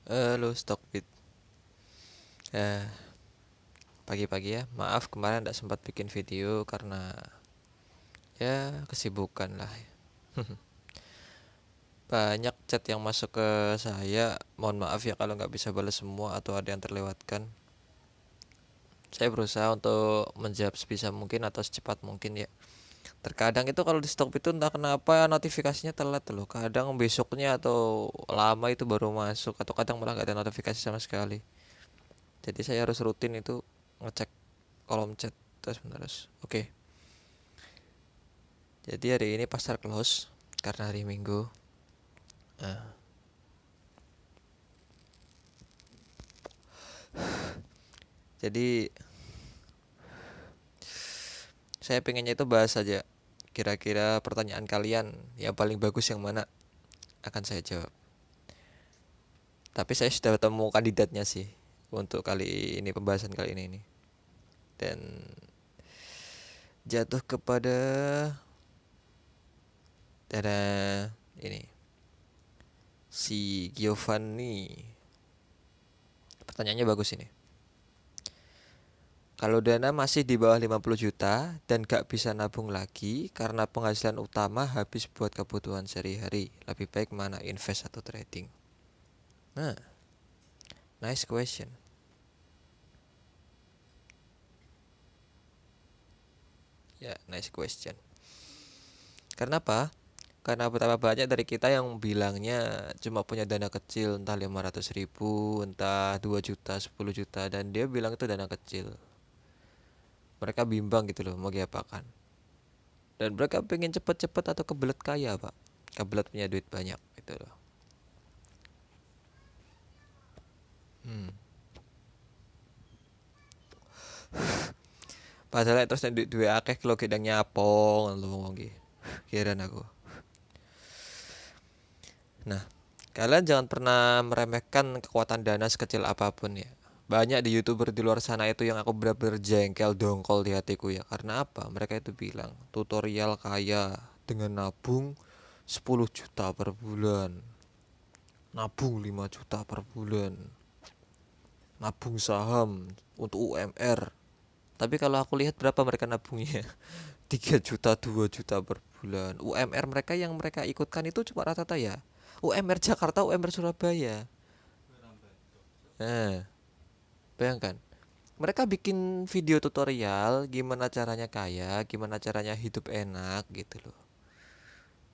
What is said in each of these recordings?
Halo Stockbit. Eh, Pagi-pagi ya. Maaf kemarin tidak sempat bikin video karena ya kesibukan lah. Banyak chat yang masuk ke saya. Mohon maaf ya kalau nggak bisa balas semua atau ada yang terlewatkan. Saya berusaha untuk menjawab sebisa mungkin atau secepat mungkin ya. Terkadang itu kalau di Stockbit itu entah kenapa notifikasinya telat loh. Kadang besoknya atau lama itu baru masuk atau kadang malah nggak ada notifikasi sama sekali. Jadi saya harus rutin itu ngecek kolom chat terus menerus. Oke. Jadi hari ini pasar close karena hari Minggu. Nah, jadi saya pengennya itu bahas aja. Kira-kira pertanyaan kalian yang paling bagus yang mana akan saya jawab. Tapi saya sudah ketemu kandidatnya sih untuk kali ini pembahasan kali ini. Dan jatuh kepada ada ini si Giovanni. Pertanyaannya bagus ini. Kalau dana masih di bawah 50 juta dan gak bisa nabung lagi karena penghasilan utama habis buat kebutuhan sehari-hari, lebih baik mana invest atau trading? Nah, nice question. Ya, nice question. Karena apa? Karena betapa banyak dari kita yang bilangnya cuma punya dana kecil, entah 500 ribu, entah 2 juta, 10 juta, dan dia bilang itu dana kecil. Mereka bimbang gitu loh, mau diapakan. Dan mereka pengen cepet-cepet atau kebelet kaya, Pak. Kebelet punya duit banyak gitu loh. Hmm. Padahal terus duit duit akeh kalau kita nyapong lu ngomong gitu. Kirain aku. Nah, kalian jangan pernah meremehkan kekuatan dana sekecil apapun ya. Banyak di YouTuber di luar sana itu yang aku benar-benar jengkel dongkol di hatiku ya. Karena apa? Mereka itu bilang tutorial kaya dengan nabung 10 juta per bulan. Nabung 5 juta per bulan. Nabung saham untuk UMR. Tapi kalau aku lihat berapa mereka nabungnya? 3 juta, 2 juta per bulan. UMR mereka yang mereka ikutkan itu cuma rata-rata ya. UMR Jakarta, UMR Surabaya. Nah, bayangkan. Mereka bikin video tutorial gimana caranya kaya, gimana caranya hidup enak gitu loh.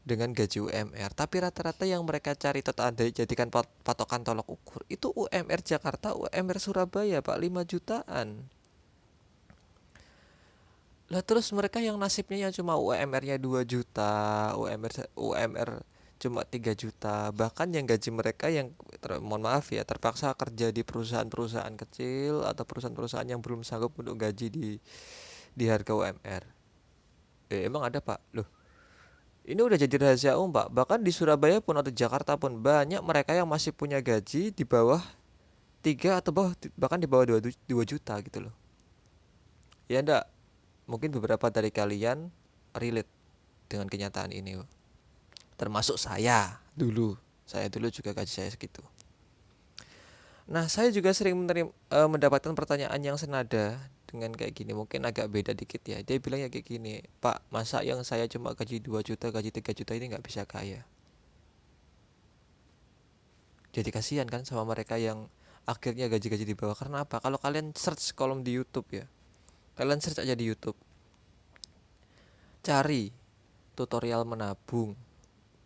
Dengan gaji UMR. Tapi rata-rata yang mereka cari atau ada jadikan patokan tolok ukur itu UMR Jakarta, UMR Surabaya, Pak, 5 jutaan. Lah terus mereka yang nasibnya yang cuma UMR-nya 2 juta, UMR cuma 3 juta, bahkan yang gaji mereka yang mohon maaf ya terpaksa kerja di perusahaan-perusahaan kecil atau perusahaan-perusahaan yang belum sanggup untuk gaji di harga UMR. Emang ada, Pak? Loh, ini udah jadi rahasia umum, Pak. Bahkan di Surabaya pun atau Jakarta pun banyak mereka yang masih punya gaji di bawah 3 atau bahkan di bawah 2 juta gitu loh. Ya enggak, mungkin beberapa dari kalian relate dengan kenyataan ini, termasuk saya dulu juga gaji saya segitu. Nah, saya juga sering mendapatkan pertanyaan yang senada dengan kayak gini, mungkin agak beda dikit ya. Dia bilang ya kayak gini, Pak, masa yang saya cuma gaji 2 juta, gaji 3 juta ini nggak bisa kaya? Jadi kasihan kan sama mereka yang akhirnya gaji-gaji di bawah. Karena apa? Kalau kalian search kolom di YouTube ya, kalian search aja di YouTube, cari tutorial menabung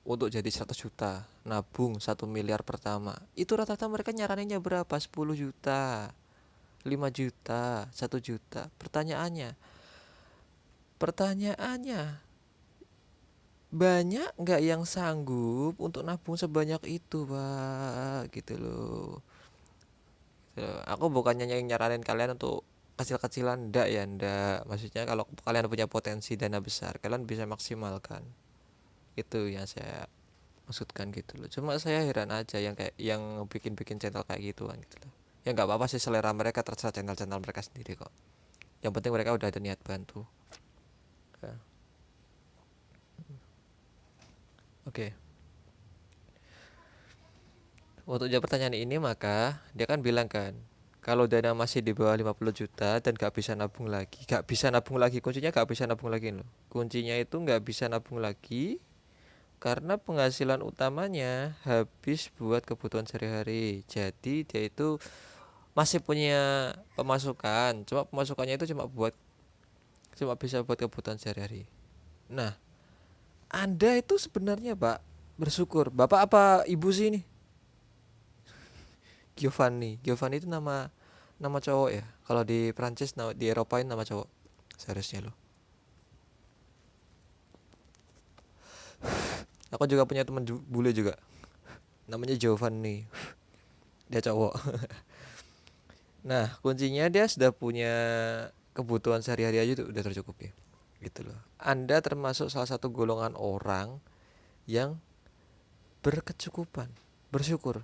untuk jadi 100 juta, nabung 1 miliar pertama, itu rata-rata mereka nyaraninnya berapa? 10 juta, 5 juta, 1 juta. Pertanyaannya, banyak nggak yang sanggup untuk nabung sebanyak itu, Pak? Gitu loh. Gitu loh. Aku bukannya yang nyaranin kalian untuk kecil-kecilan, ndak ya, ndak. Maksudnya kalau kalian punya potensi dana besar, kalian bisa maksimalkan. Itu yang saya maksudkan gitu loh. Cuma saya heran aja yang kayak yang bikin-bikin channel kayak gituan gitu loh. Ya nggak apa-apa sih, selera mereka, terserah channel-channel mereka sendiri kok. Yang penting mereka udah ada niat bantu. Ya. Oke. Untuk jawab pertanyaan ini maka dia kan bilang kan, kalau dana masih di bawah 50 juta dan gak bisa nabung lagi, gak bisa nabung lagi, kuncinya gak bisa nabung lagi loh. Kuncinya itu gak bisa nabung lagi karena penghasilan utamanya habis buat kebutuhan sehari-hari. Jadi dia itu masih punya pemasukan, cuma pemasukannya itu cuma bisa buat kebutuhan sehari-hari. Nah, Anda itu sebenarnya Pak bersyukur. Bapak apa Ibu sih ini? Giovanni. Giovanni itu nama nama cowok ya. Kalau di Prancis, di Eropa ini nama cowok. Seharusnya loh. Aku juga punya teman bule juga. Namanya Giovanni. Dia cowok. Nah, kuncinya dia sudah punya kebutuhan sehari-hari aja tuh udah tercukupi. Gitu loh. Anda termasuk salah satu golongan orang yang berkecukupan, bersyukur.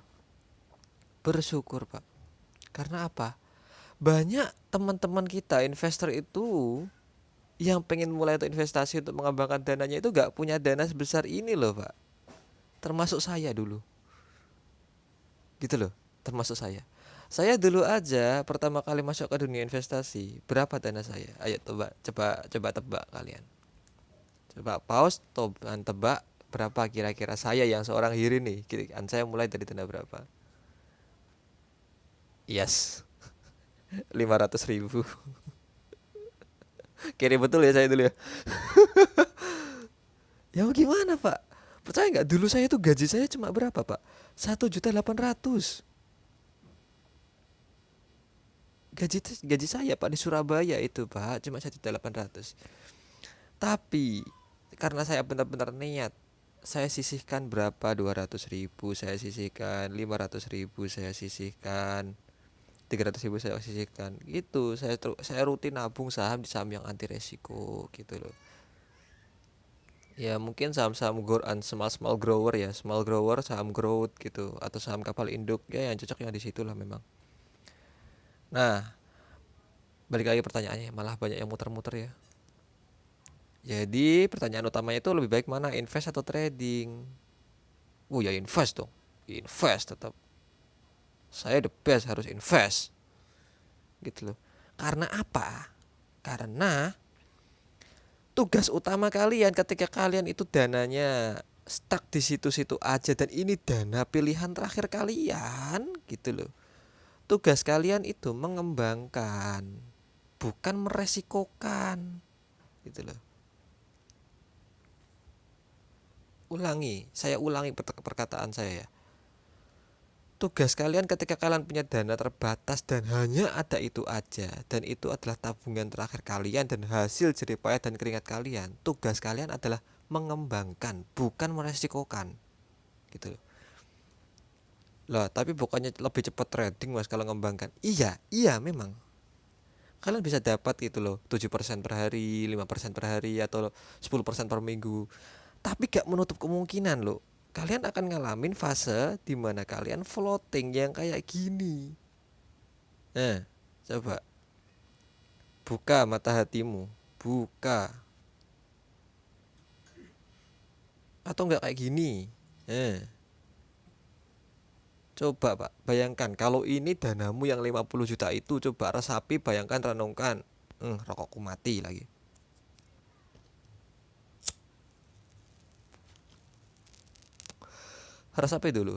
Bersyukur, Pak. Karena apa? Banyak teman-teman kita investor itu yang pengen mulai untuk investasi untuk mengembangkan dananya itu gak punya dana sebesar ini loh, Pak. Termasuk saya dulu. Gitu loh, termasuk saya. Saya dulu aja pertama kali masuk ke dunia investasi, berapa dana saya? Ayo coba tebak kalian. Coba pause, tebak berapa kira-kira saya yang seorang Hiri nih. Kan saya mulai dari dana berapa? Yes, 500.000. Kira betul ya saya dulu ya. Ya gimana Pak? Percaya nggak? Dulu saya tuh gaji saya cuma berapa Pak? 1.800.000. Gaji saya Pak di Surabaya itu Pak cuma 1.800.000. Tapi karena saya benar-benar niat, saya sisihkan berapa? 200.000 saya sisihkan, 500.000 saya sisihkan, 300.000 saya sisihkan. Gitu. Saya rutin nabung saham di saham yang anti resiko gitu loh. Ya mungkin saham-saham small grower ya, small grower, saham growth gitu, atau saham kapal induk ya yang cocok yang di situ lah memang. Nah, balik lagi pertanyaannya, malah banyak yang muter-muter ya. Jadi pertanyaan utamanya itu lebih baik mana, invest atau trading? Ya invest dong, invest tetap. Saya the best, harus invest gitu loh. Karena apa? Karena tugas utama kalian ketika kalian itu dananya stuck di situ-situ aja dan ini dana pilihan terakhir kalian gitu loh. Tugas kalian itu mengembangkan, bukan meresikokan gitu loh. Saya ulangi perkataan saya ya. Tugas kalian ketika kalian punya dana terbatas dan hanya ada itu aja, dan itu adalah tabungan terakhir kalian dan hasil jerih payah dan keringat kalian, tugas kalian adalah mengembangkan, bukan meresikokan gitu loh. Lah tapi bukannya lebih cepat trading mas kalau mengembangkan? Iya memang kalian bisa dapat gitu loh, 7% per hari, 5% per hari, atau 10% per minggu. Tapi gak menutup kemungkinan loh, kalian akan ngalamin fase dimana kalian floating yang kayak gini. Nah, coba buka mata hatimu, buka. Atau enggak kayak gini. Coba Pak, bayangkan kalau ini danamu yang 50 juta itu, coba resapi, bayangkan, renungkan. Rokokku mati lagi. Resapi dulu.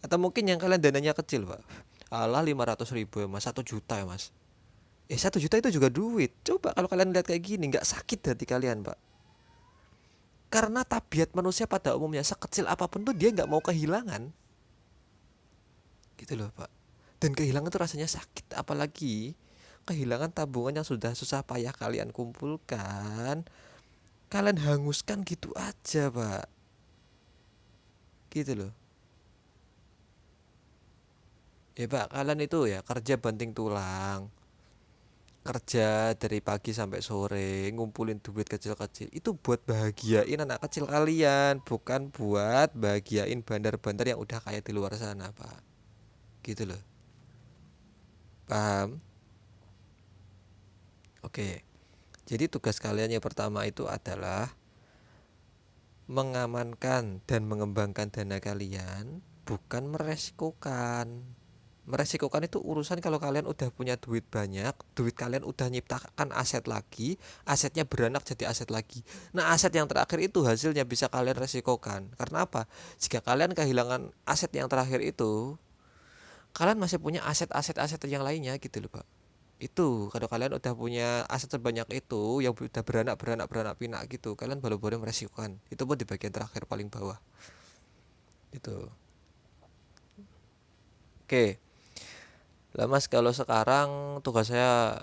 Atau mungkin yang kalian dananya kecil Pak. Alah 500.000 ya mas, 1 juta ya mas. 1 juta itu juga duit. Coba kalau kalian lihat kayak gini, nggak sakit hati kalian Pak. Karena tabiat manusia pada umumnya sekecil apapun tuh dia nggak mau kehilangan. Gitu loh Pak. Dan kehilangan itu rasanya sakit. Apalagi kehilangan tabungan yang sudah susah payah kalian kumpulkan, kalian hanguskan gitu aja Pak. Gitu loh. Ya Pak, kalian itu ya kerja banting tulang, kerja dari pagi sampai sore, ngumpulin duit kecil-kecil itu buat bahagiain anak kecil kalian, bukan buat bahagiain bandar-bandar yang udah kayak di luar sana Pak. Gitu loh. Paham? Oke. Jadi tugas kalian yang pertama itu adalah mengamankan dan mengembangkan dana kalian, bukan meresikokan. Meresikokan itu urusan kalau kalian udah punya duit banyak, duit kalian udah nyiptakan aset lagi, asetnya beranak jadi aset lagi. Nah, aset yang terakhir itu hasilnya bisa kalian resikokan. Karena apa? Jika kalian kehilangan aset yang terakhir itu, kalian masih punya aset-aset yang lainnya gitu loh, Pak. Itu kalau kalian udah punya aset sebanyak itu yang udah beranak pinak gitu, kalian baru boleh meresikokan. Itu pun di bagian terakhir paling bawah. Itu. Oke. Lah Mas, kalau sekarang tugas saya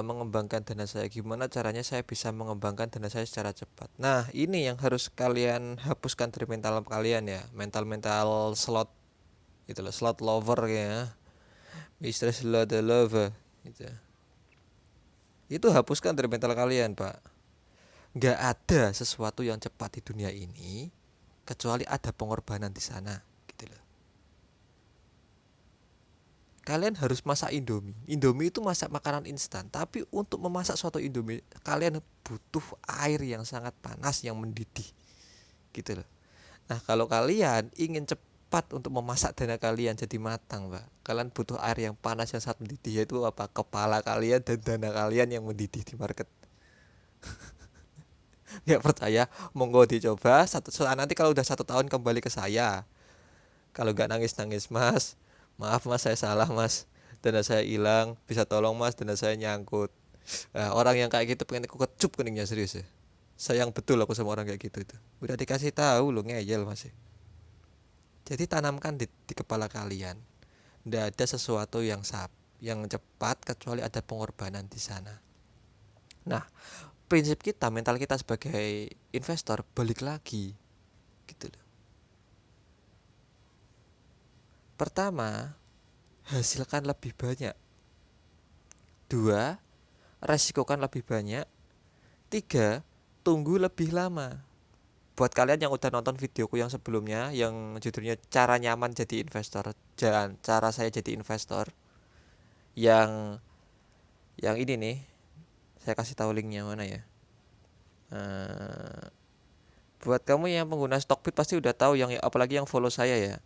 mengembangkan dana saya, gimana caranya saya bisa mengembangkan dana saya secara cepat. Nah, ini yang harus kalian hapuskan dari mental kalian ya, mental slot gitu loh, slot lover ya, Mr. Slot Lover gitu. Itu hapuskan dari mental kalian, Pak. Nggak ada sesuatu yang cepat di dunia ini kecuali ada pengorbanan di sana gitu loh. Kalian harus masak Indomie. Indomie itu masak makanan instan, tapi untuk memasak suatu Indomie kalian butuh air yang sangat panas yang mendidih gitu loh. Nah, kalau kalian ingin cepat untuk memasak dana kalian jadi matang, Pak, kalian butuh air yang panas yang sangat mendidih, yaitu apa? Kepala kalian dan dana kalian yang mendidih di market. Nggak percaya? Monggo dicoba. Nanti kalau udah 1 tahun kembali ke saya. Kalau nggak nangis-nangis, Mas. Maaf Mas, saya salah Mas. Dana saya hilang. Bisa tolong Mas, dana saya nyangkut. Nah, orang yang kayak gitu pengen aku kecup keningnya, serius ya. Sayang betul aku sama orang kayak gitu itu. Udah dikasih tahu lo ngeyel Mas. Jadi tanamkan di kepala kalian. Nggak ada sesuatu yang cepat kecuali ada pengorbanan di sana. Nah, prinsip kita, mental kita sebagai investor balik lagi gitu loh. Pertama, hasilkan lebih banyak. Dua, resikokan lebih banyak. Tiga, tunggu lebih lama. Buat kalian yang udah nonton videoku yang sebelumnya yang judulnya cara nyaman jadi investor, jangan cara saya jadi investor, yang ini nih, saya kasih tahu linknya mana ya. Eh, buat kamu yang pengguna Stockbit pasti udah tahu, yang apalagi yang follow saya ya.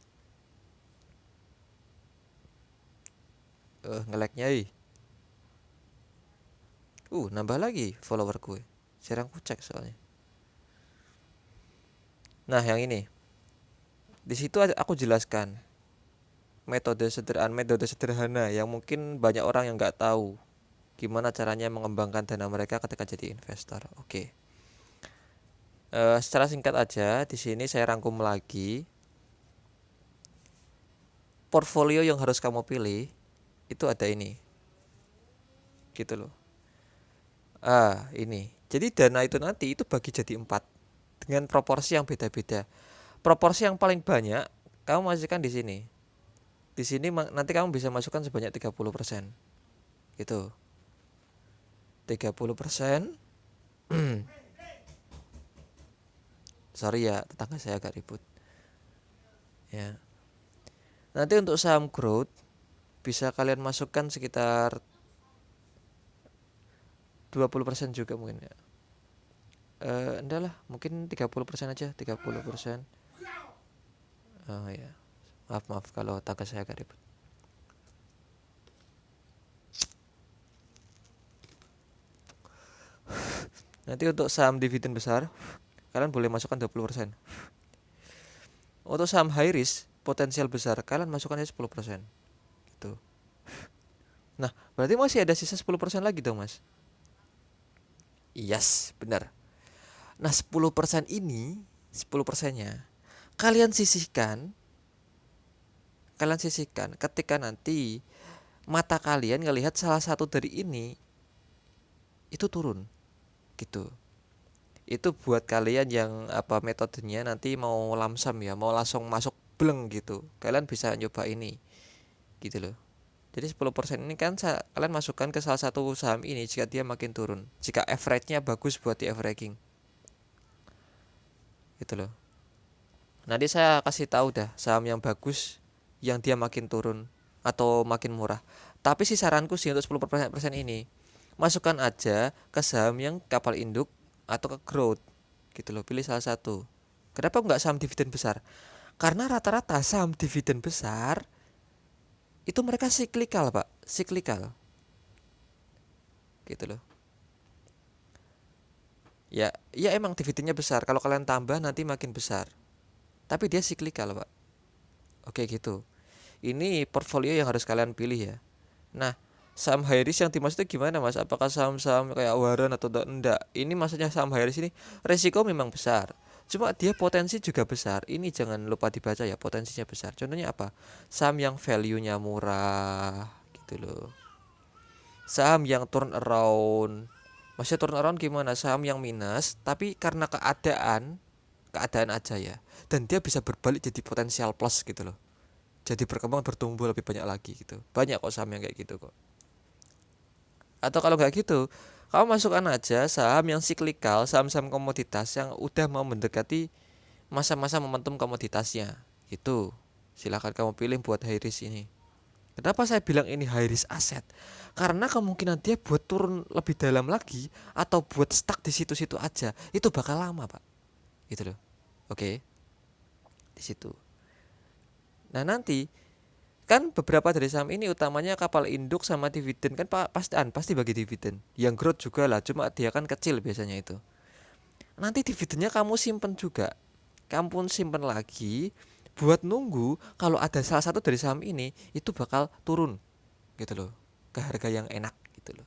Ngeleknya nambah lagi follower gue. Sekarang aku cek soalnya. Nah, yang ini. Di situ aku jelaskan metode sederhana yang mungkin banyak orang yang nggak tahu gimana caranya mengembangkan dana mereka ketika jadi investor. Oke. Secara singkat aja, di sini saya rangkum lagi portfolio yang harus kamu pilih itu ada ini, gitu loh. Ini. Jadi dana itu nanti itu bagi jadi 4 dengan proporsi yang beda-beda. Proporsi yang paling banyak kamu masukkan di sini. Di sini nanti kamu bisa masukkan sebanyak 30%. Gitu. 30%. Sorry ya, tetangga saya agak ribut. Ya. Nanti untuk saham growth bisa kalian masukkan sekitar 20% juga mungkin ya. Enggak lah, mungkin 30% aja, 30%. Oh ya. Maaf kalau tangga saya agak ribut. Nanti untuk saham dividen besar kalian boleh masukkan 20%. Untuk saham high risk potensial besar kalian masukkan aja 10%. Gitu. Nah, berarti masih ada sisa 10% lagi dong, Mas. Yes, benar. Nah, 10% ini, 10%-nya kalian sisihkan ketika nanti mata kalian ngelihat salah satu dari ini itu turun gitu. Itu buat kalian yang metodenya nanti mau lamsam ya, mau langsung masuk bleng gitu, kalian bisa nyoba ini gitu loh. Jadi 10% ini kan kalian masukkan ke salah satu saham ini jika dia makin turun, jika average-nya bagus buat di averaging gitu loh. Nanti saya kasih tahu dah saham yang bagus yang dia makin turun atau makin murah. Tapi sih saranku sih untuk 10% ini, masukkan aja ke saham yang kapal induk atau ke growth gitu loh. Pilih salah satu. Kenapa enggak saham dividen besar? Karena rata-rata saham dividen besar itu mereka siklikal, Pak. Siklikal. Gitu loh. Ya, ya emang dividennya besar. Kalau kalian tambah nanti makin besar. Tapi dia siklikal, Pak. Oke, gitu. Ini portfolio yang harus kalian pilih ya. Nah, saham high risk yang dimaksud itu gimana, Mas? Apakah saham-saham kayak Warren atau enggak? Ini maksudnya saham high risk ini resiko memang besar. Cuma dia potensi juga besar. Ini jangan lupa dibaca ya, potensinya besar. Contohnya apa? Saham yang value-nya murah gitu loh. Saham yang turn around. Maksudnya turn around gimana? Saham yang minus tapi karena keadaan aja ya. Dan dia bisa berbalik jadi potensial plus gitu loh. Jadi berkembang bertumbuh lebih banyak lagi gitu. Banyak kok saham yang kayak gitu kok. Atau kalau nggak gitu, kamu masukkan aja saham yang siklikal, saham-saham komoditas yang udah mau mendekati masa-masa momentum komoditasnya. Itu silahkan kamu pilih buat high risk ini. Kenapa saya bilang ini high risk aset? Karena kemungkinan dia buat turun lebih dalam lagi atau buat stuck di situ-situ aja itu bakal lama, Pak. Gitu loh. Oke. Di situ. Nah, nanti kan beberapa dari saham ini utamanya kapal induk sama dividen kan pasti bagi dividen. Yang growth juga lah, cuma dia kan kecil biasanya itu. Nanti dividennya kamu simpen juga. Kamu pun simpen lagi buat nunggu kalau ada salah satu dari saham ini itu bakal turun gitu loh ke harga yang enak gitu loh.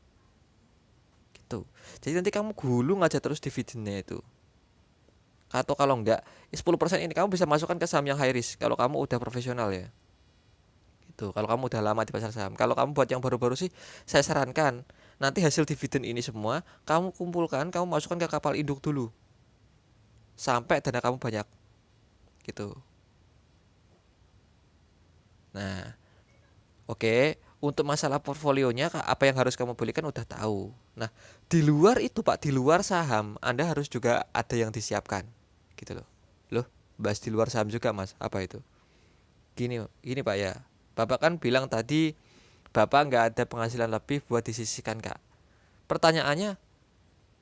Gitu. Jadi nanti kamu gulung aja terus dividennya itu. Atau kalau enggak 10% ini kamu bisa masukkan ke saham yang high risk kalau kamu udah profesional ya. Gitu. Kalau kamu udah lama di pasar saham. Kalau kamu buat yang baru-baru sih saya sarankan nanti hasil dividen ini semua kamu kumpulkan, kamu masukkan ke kapal induk dulu. Sampai dana kamu banyak. Gitu. Nah, oke, untuk masalah portfolionya apa yang harus kamu belikan udah tahu. Nah, di luar itu Pak, di luar saham, Anda harus juga ada yang disiapkan. Gitu loh. Loh, bahas di luar saham juga, Mas. Apa itu? Gini Pak ya. Bapak kan bilang tadi Bapak nggak ada penghasilan lebih buat disisihkan, Kak. Pertanyaannya,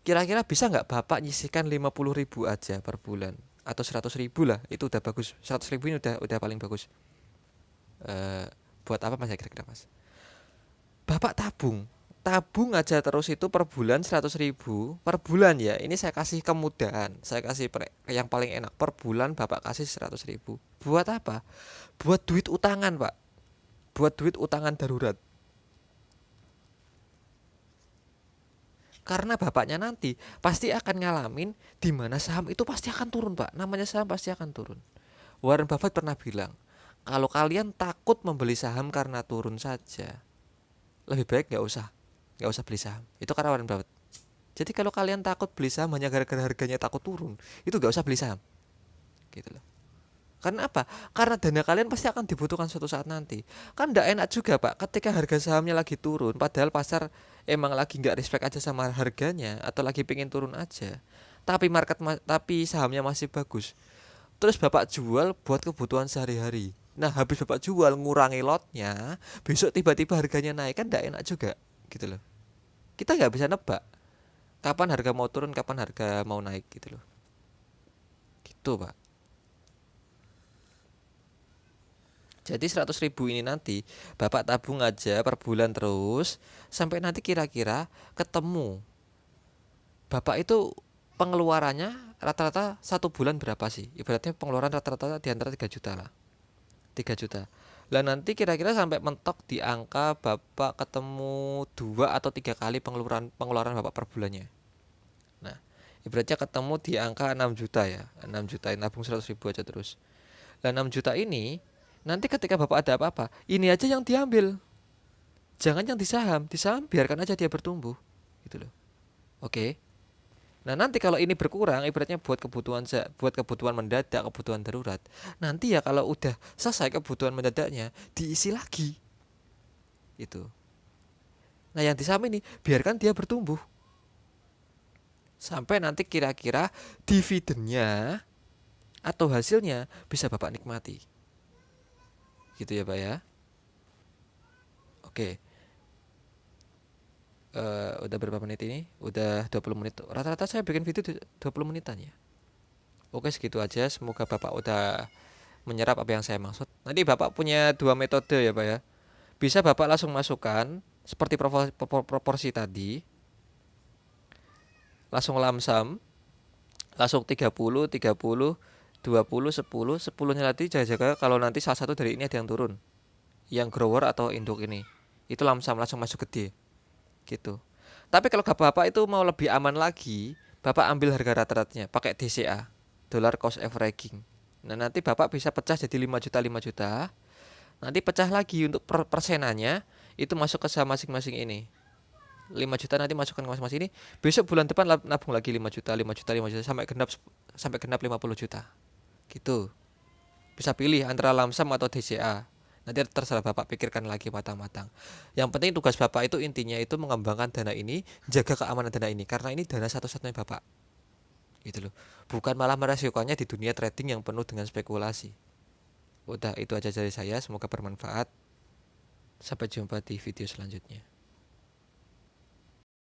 kira-kira bisa nggak Bapak nyisihkan 50.000 aja per bulan atau 100.000 lah, itu udah bagus. 100.000 ini udah paling bagus. Eh, buat apa Mas ya kira-kira Mas? Bapak tabung aja terus itu per bulan 100.000 per bulan ya. Ini saya kasih kemudahan, saya kasih yang paling enak per bulan Bapak kasih 100.000. Buat apa? Buat duit utangan Pak, buat duit utangan darurat. Karena bapaknya nanti pasti akan ngalamin di mana saham itu pasti akan turun Pak. Namanya saham pasti akan turun. Warren Buffett pernah bilang, kalau kalian takut membeli saham karena turun saja, lebih baik nggak usah beli saham. Itu karena Warren Buffett. Jadi kalau kalian takut beli saham hanya gara-gara harganya takut turun, itu nggak usah beli saham, gitu loh. Karena apa? Karena dana kalian pasti akan dibutuhkan suatu saat nanti. Kan nggak enak juga Pak, ketika harga sahamnya lagi turun, padahal pasar emang lagi nggak respect aja sama harganya atau lagi pengen turun aja. Tapi sahamnya masih bagus. Terus Bapak jual buat kebutuhan sehari-hari. Nah, habis Bapak jual ngurangi lotnya, besok tiba-tiba harganya naik kan nggak enak juga, gitu loh. Kita nggak bisa nebak kapan harga mau turun, kapan harga mau naik gitu loh. Gitu Pak. Jadi 100.000 ini nanti Bapak tabung aja per bulan terus sampai nanti kira-kira ketemu. Bapak itu pengeluarannya rata-rata satu bulan berapa sih? Ibaratnya pengeluaran rata-rata di antara 3 juta lah. 3 juta. Lah nanti kira-kira sampai mentok di angka Bapak ketemu 2 atau 3 kali pengeluaran pengeluaran Bapak per bulannya. Nah, ibaratnya ketemu di angka 6 juta ya. 6 juta nabung 100.000 aja terus. Lah 6 juta ini nanti ketika Bapak ada apa-apa, ini aja yang diambil. Jangan yang di saham biarkan aja dia bertumbuh. Gitu loh. Oke. Nah, nanti kalau ini berkurang ibaratnya buat kebutuhan mendadak, kebutuhan darurat. Nanti ya kalau udah selesai kebutuhan mendadaknya, diisi lagi. Itu. Nah, yang di saham ini biarkan dia bertumbuh. Sampai nanti kira-kira dividennya atau hasilnya bisa Bapak nikmati. Gitu ya, Pak ya. Oke. Udah berapa menit ini? Udah 20 menit. Rata-rata saya bikin video 20 menitan ya. Oke, segitu aja. Semoga Bapak udah menyerap apa yang saya maksud. Nanti Bapak punya dua metode ya Pak ya. Bisa Bapak langsung masukkan seperti proporsi tadi, langsung lamsam, langsung 30, 30, 20, 10, 10-nya nanti jaga-jaga kalau nanti salah satu dari ini ada yang turun. Yang grower atau induk ini. Itu lamsam langsung masuk gede. Gitu. Tapi kalau Bapak itu mau lebih aman lagi, Bapak ambil harga rata-ratanya pakai DCA, dollar cost averaging. Nah, nanti Bapak bisa pecah jadi 5 juta 5 juta. Nanti pecah lagi untuk persenannya itu masuk ke saham masing-masing ini. 5 juta nanti masukkan ke masing-masing ini. Besok bulan depan nabung lagi 5 juta, 5 juta, 5 juta sampai genap 50 juta. Gitu. Bisa pilih antara lamsam atau DCA. Nanti terserah Bapak pikirkan lagi matang-matang. Yang penting tugas Bapak itu intinya itu mengembangkan dana ini, jaga keamanan dana ini karena ini dana satu-satunya Bapak. Gitu loh. Bukan malah meresikokannya di dunia trading yang penuh dengan spekulasi. Udah itu aja dari saya, semoga bermanfaat. Sampai jumpa di video selanjutnya.